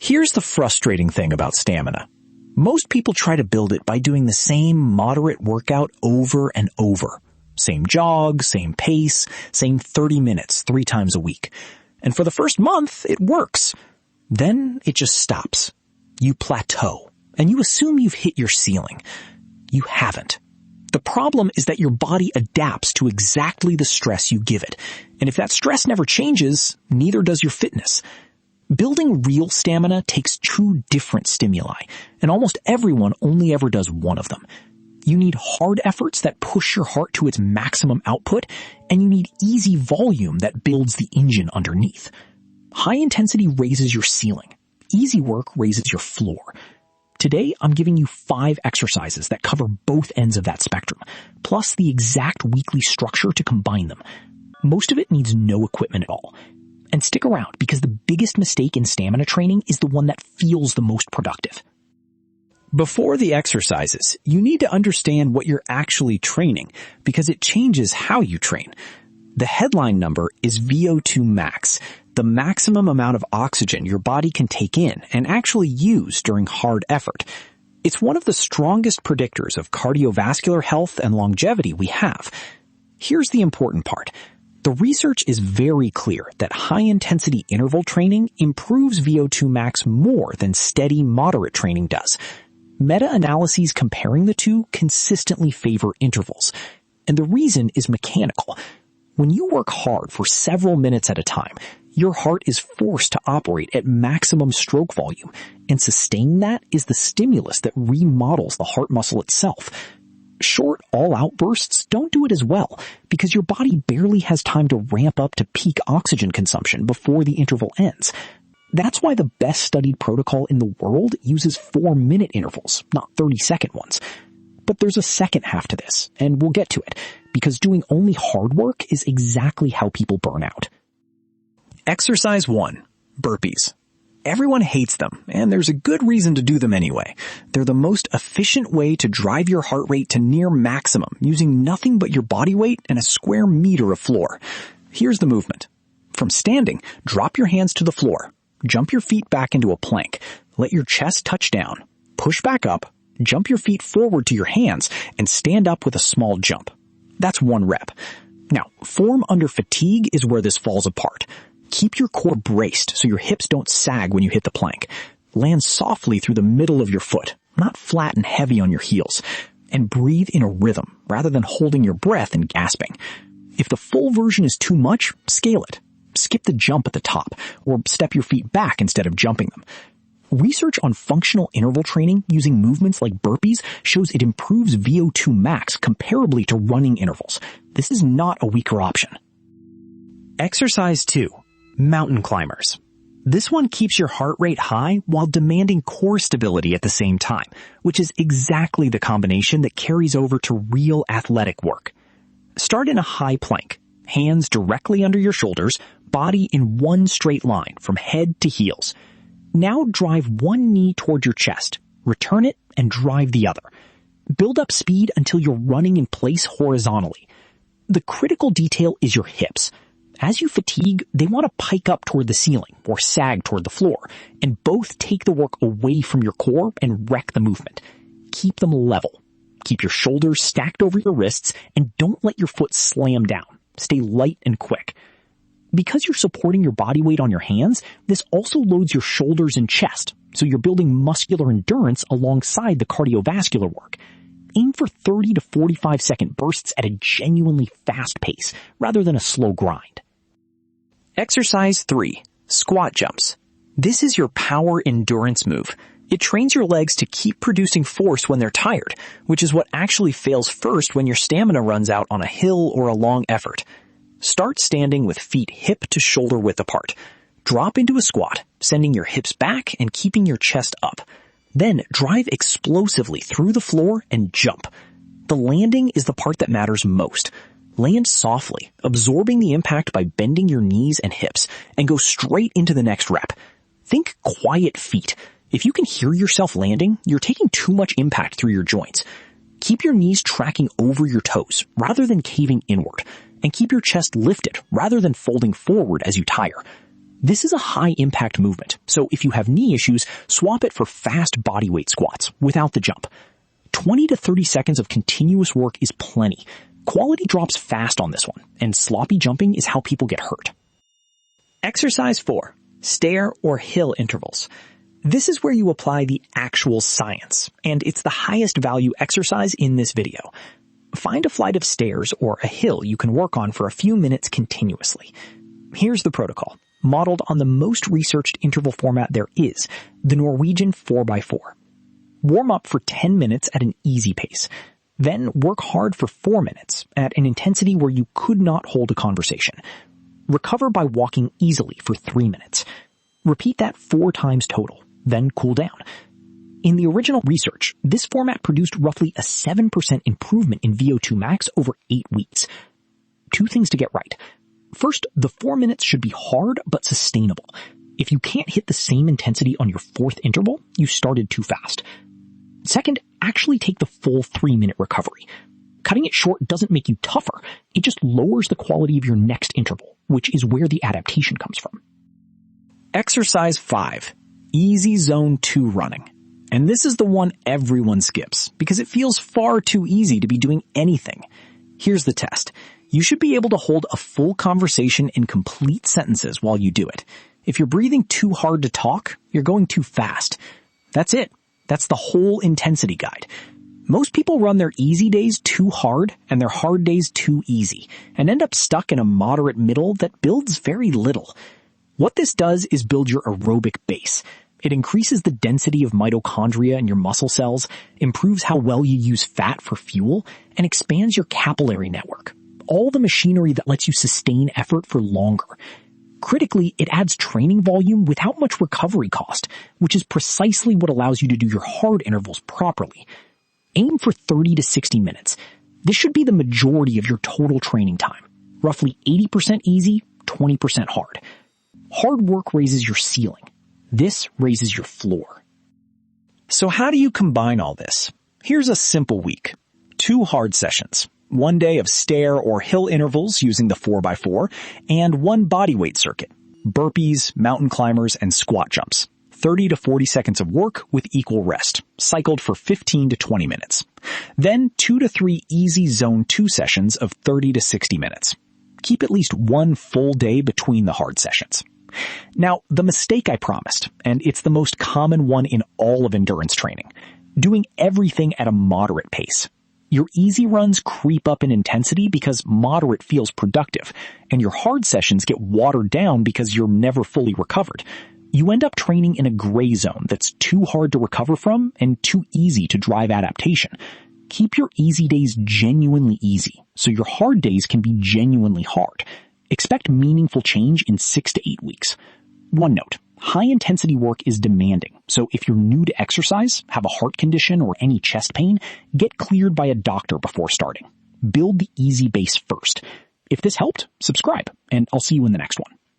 Here's the frustrating thing about stamina. Most people try to build it by doing the same moderate workout over and over. Same jog, same pace, same 30 minutes 3 times a week. And for the first month, it works. Then it just stops. You plateau, and you assume you've hit your ceiling. You haven't. The problem is that your body adapts to exactly the stress you give it. And if that stress never changes, neither does your fitness. Building real stamina takes 2 different stimuli, and almost everyone only ever does one of them. You need hard efforts that push your heart to its maximum output, and you need easy volume that builds the engine underneath. High intensity raises your ceiling. Easy work raises your floor. Today, I'm giving you 5 exercises that cover both ends of that spectrum, plus the exact weekly structure to combine them. Most of it needs no equipment at all. And stick around, because the biggest mistake in stamina training is the one that feels the most productive. Before the exercises, you need to understand what you're actually training, because it changes how you train. The headline number is VO2 max, the maximum amount of oxygen your body can take in and actually use during hard effort. It's one of the strongest predictors of cardiovascular health and longevity we have. Here's the important part. The research is very clear that high-intensity interval training improves VO2 max more than steady, moderate training does. Meta-analyses comparing the two consistently favor intervals. And the reason is mechanical. When you work hard for several minutes at a time, your heart is forced to operate at maximum stroke volume, and sustaining that is the stimulus that remodels the heart muscle itself. Short, all-out bursts don't do it as well, because your body barely has time to ramp up to peak oxygen consumption before the interval ends. That's why the best studied protocol in the world uses 4-minute intervals, not 30-second ones. But there's a second half to this, and we'll get to it, because doing only hard work is exactly how people burn out. Exercise 1. Burpees. Everyone hates them, and there's a good reason to do them anyway. They're the most efficient way to drive your heart rate to near maximum using nothing but your body weight and a square meter of floor. Here's the movement. From standing, drop your hands to the floor. Jump your feet back into a plank. Let your chest touch down. Push back up. Jump your feet forward to your hands and stand up with a small jump. That's 1 rep. Now, form under fatigue is where this falls apart. Keep your core braced so your hips don't sag when you hit the plank. Land softly through the middle of your foot, not flat and heavy on your heels. And breathe in a rhythm rather than holding your breath and gasping. If the full version is too much, scale it. Skip the jump at the top, or step your feet back instead of jumping them. Research on functional interval training using movements like burpees shows it improves VO2 max comparably to running intervals. This is not a weaker option. Exercise 2. Mountain climbers. This one keeps your heart rate high while demanding core stability at the same time, which is exactly the combination that carries over to real athletic work. Start in a high plank, hands directly under your shoulders, body in one straight line from head to heels. Now drive one knee toward your chest, return it, and drive the other. Build up speed until you're running in place horizontally. The critical detail is your hips. As you fatigue, they want to pike up toward the ceiling or sag toward the floor, and both take the work away from your core and wreck the movement. Keep them level. Keep your shoulders stacked over your wrists, and don't let your foot slam down. Stay light and quick. Because you're supporting your body weight on your hands, this also loads your shoulders and chest, so you're building muscular endurance alongside the cardiovascular work. Aim for 30 to 45 second bursts at a genuinely fast pace, rather than a slow grind. Exercise 3. Squat jumps. This is your power endurance move. It trains your legs to keep producing force when they're tired, which is what actually fails first when your stamina runs out on a hill or a long effort. Start standing with feet hip to shoulder width apart. Drop into a squat, sending your hips back and keeping your chest up. Then drive explosively through the floor and jump. The landing is the part that matters most. Land softly, absorbing the impact by bending your knees and hips, and go straight into the next rep. Think quiet feet. If you can hear yourself landing, you're taking too much impact through your joints. Keep your knees tracking over your toes rather than caving inward, and keep your chest lifted rather than folding forward as you tire. This is a high-impact movement, so if you have knee issues, swap it for fast bodyweight squats without the jump. 20 to 30 seconds of continuous work is plenty. Quality drops fast on this one, and sloppy jumping is how people get hurt. Exercise 4. Stair or hill intervals. This is where you apply the actual science, and it's the highest value exercise in this video. Find a flight of stairs or a hill you can work on for a few minutes continuously. Here's the protocol, modeled on the most researched interval format there is, the Norwegian 4x4. Warm up for 10 minutes at an easy pace. Then work hard for 4 minutes at an intensity where you could not hold a conversation. Recover by walking easily for 3 minutes. Repeat that 4 times total, then cool down. In the original research, this format produced roughly a 7% improvement in VO2 max over 8 weeks. 2 things to get right. First, the 4 minutes should be hard but sustainable. If you can't hit the same intensity on your 4th interval, you started too fast. Second, actually take the full 3-minute recovery. Cutting it short doesn't make you tougher. It just lowers the quality of your next interval, which is where the adaptation comes from. Exercise 5. Easy Zone 2 running. And this is the one everyone skips because it feels far too easy to be doing anything. Here's the test. You should be able to hold a full conversation in complete sentences while you do it. If you're breathing too hard to talk, you're going too fast. That's it. That's the whole intensity guide. Most people run their easy days too hard and their hard days too easy and end up stuck in a moderate middle that builds very little. What this does is build your aerobic base. It increases the density of mitochondria in your muscle cells, improves how well you use fat for fuel, and expands your capillary network. All the machinery that lets you sustain effort for longer. Critically, it adds training volume without much recovery cost, which is precisely what allows you to do your hard intervals properly. Aim for 30 to 60 minutes. This should be the majority of your total training time. Roughly 80% easy, 20% hard. Hard work raises your ceiling. This raises your floor. So how do you combine all this? Here's a simple week. 2 hard sessions. 1 day of stair or hill intervals using the 4x4, and 1 bodyweight circuit. Burpees, mountain climbers, and squat jumps. 30 to 40 seconds of work with equal rest, cycled for 15 to 20 minutes. Then 2 to 3 easy zone 2 sessions of 30 to 60 minutes. Keep at least 1 full day between the hard sessions. Now, the mistake I promised, and it's the most common one in all of endurance training, doing everything at a moderate pace. Your easy runs creep up in intensity because moderate feels productive, and your hard sessions get watered down because you're never fully recovered. You end up training in a gray zone that's too hard to recover from and too easy to drive adaptation. Keep your easy days genuinely easy, so your hard days can be genuinely hard. Expect meaningful change in 6 to 8 weeks. One note, high-intensity work is demanding, so if you're new to exercise, have a heart condition, or any chest pain, get cleared by a doctor before starting. Build the easy base first. If this helped, subscribe, and I'll see you in the next one.